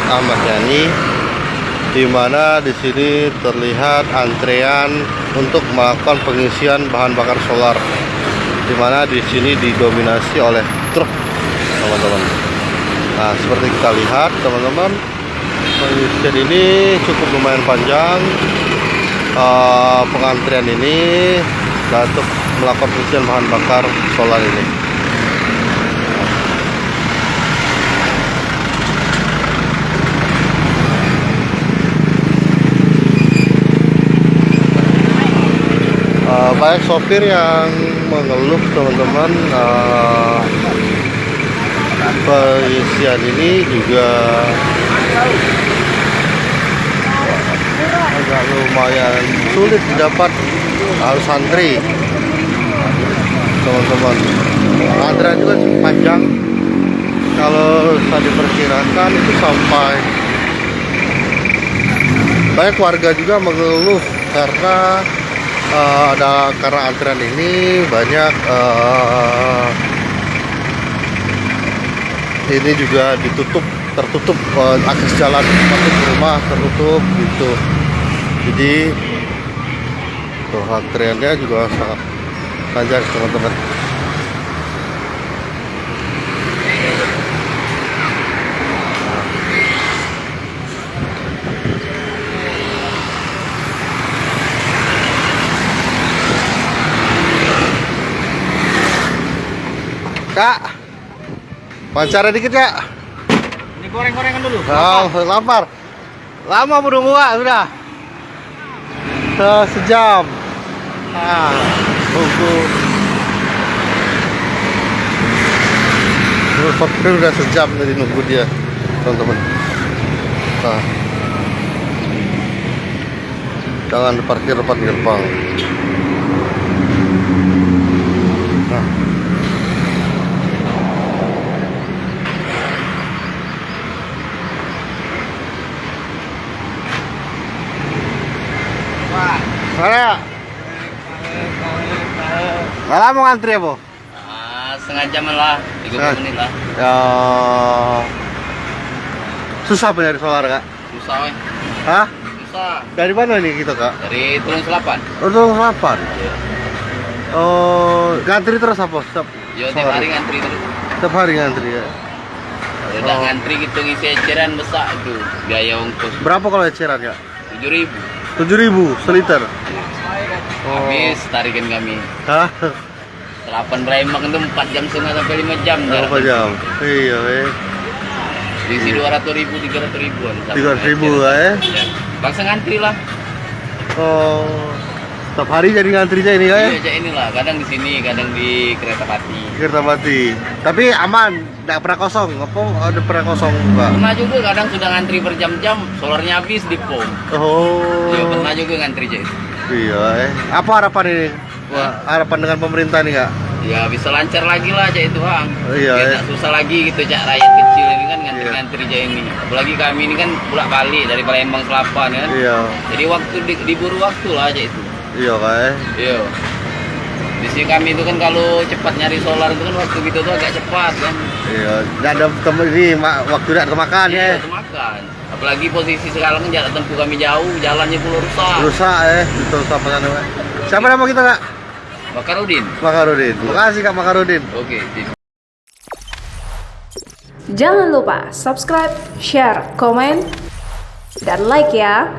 Ahmad Yani, di mana di sini terlihat antrean untuk melakukan pengisian bahan bakar solar, di mana di sini didominasi oleh truk, teman-teman. Nah, seperti kita lihat, teman-teman, pengisian ini cukup lumayan panjang. Pengantrian ini untuk melakukan pengisian bahan bakar solar ini. Banyak sopir yang mengeluh, teman-teman. Pengisian ini juga agak lumayan sulit didapat, harus antri, teman-teman. Antrian juga cukup panjang. Kalau saya diperkirakan itu sampai banyak warga juga mengeluh karena karena antrian ini banyak. Ini juga tertutup akses jalan masuk rumah tertutup gitu. Jadi tuh antriannya juga sangat panjang, teman-teman. Kak, wawancara dikit Kak. Ini goreng-gorengan dulu. Oh, lapar. Lama menunggu Kak, sudah. Sejam. Tunggu. Sopir udah sejam tadi nunggu dia, teman-teman. Nah, jangan parkir depan gerbang. Nah. Mana? Malah mau ngantri ya, Bu? Setengah jam lah, 30 menit lah. Ya. Susah nyari solar, Kak? Susah, weh. Hah? Susah. Dari mana nih kita, Kak? Dari Tulung Selapan. Oh, Tulung Selapan. Oh, ngantri terus apa? Yo, tiap hari ngantri terus. Setiap hari ngantri ya. Ya udah ngantri gitu ngisi eceran besar itu. Biaya ongkos Berapa kalau eceran, Kak? 7.000. 7.000 seliter. Habis tarikan kami. Hah? Selapan Palembang itu 4 jam setengah sampai 5 jam. Berapa jam? Iya, Diisi 200.000, 300.000-an. 300.000 ya? Bangsa ngantri lah. Oh, setiap hari jadi ngantrinya ini ya? Iya, inilah. Kadang di sini, kadang di Kertapati. Kertapati. Tapi aman, nggak pernah kosong. Apa ada pernah kosong, Pak? Pernah juga kadang sudah ngantri berjam-jam, solarnya habis di pom. Oh. Iya, pernah juga ngantri jadi. Iya, Apa harapan ini? Wah, harapan dengan pemerintah nih, Kak? Ya bisa lancar lagi lah aja itu, Bang. Iya, Biar tak susah lagi gitu, Cak. Rakyat kecil ini kan ngantri-ngantri aja ini. Apalagi kami ini kan bolak-balik dari Palembang Selapan kan. Iya. Jadi waktu diburu waktu lah aja itu. Iya, Kak. Iya. Di sini kami itu kan kalau cepat nyari solar itu kan waktu gitu tuh agak cepat kan. Iya, nggak ada ini waktu tidak termakan ya. Iya, termakan. Apalagi posisi sekarang kan jarak tempuh kami jauh, jalannya pula rusak. Rusak betul sama kan. Siapa nama kita, Kak? Makarudin. Makarudin. Makasih Kak Makarudin. Oke, sip. Jangan lupa subscribe, share, komen, dan like ya.